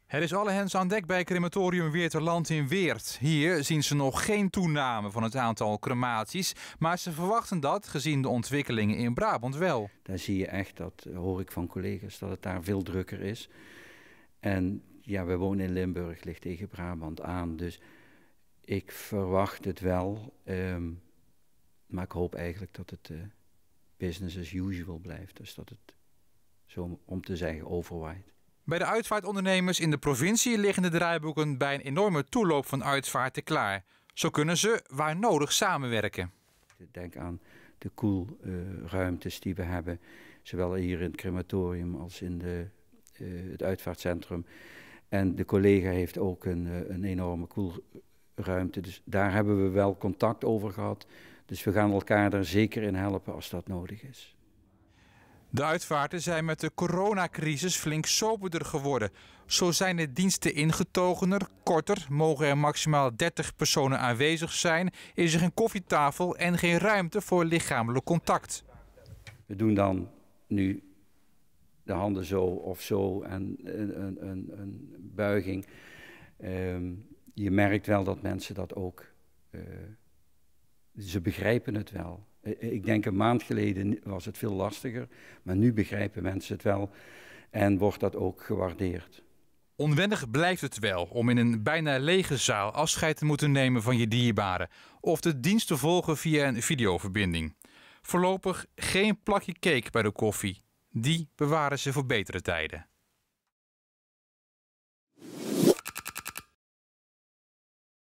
Het is alle hens aan dek bij crematorium Weerterland in Weert. Hier zien ze nog geen toename van het aantal crematies, maar ze verwachten dat, gezien de ontwikkelingen in Brabant, wel. Daar zie je echt, dat hoor ik van collega's, dat het daar veel drukker is. En ja, we wonen in Limburg, ligt tegen Brabant aan, dus ik verwacht het wel. Maar ik hoop eigenlijk dat het business as usual blijft. Dus dat het, zo om te zeggen, overwaait. Bij de uitvaartondernemers in de provincie liggen de draaiboeken bij een enorme toeloop van uitvaarten klaar. Zo kunnen ze, waar nodig, samenwerken. Denk aan de koelruimtes die we hebben, zowel hier in het crematorium als in het uitvaartcentrum. En de collega heeft ook een enorme koelruimte, dus daar hebben we wel contact over gehad. Dus we gaan elkaar er zeker in helpen als dat nodig is. De uitvaarten zijn met de coronacrisis flink soberder geworden. Zo zijn de diensten ingetogener, korter, mogen er maximaal 30 personen aanwezig zijn, is er geen koffietafel en geen ruimte voor lichamelijk contact. We doen dan nu de handen zo of zo en een buiging. Je merkt wel dat mensen dat ook, ze begrijpen het wel. Ik denk een maand geleden was het veel lastiger, maar nu begrijpen mensen het wel en wordt dat ook gewaardeerd. Onwennig blijft het wel om in een bijna lege zaal afscheid te moeten nemen van je dierbaren of de dienst te volgen via een videoverbinding. Voorlopig geen plakje cake bij de koffie. Die bewaren ze voor betere tijden.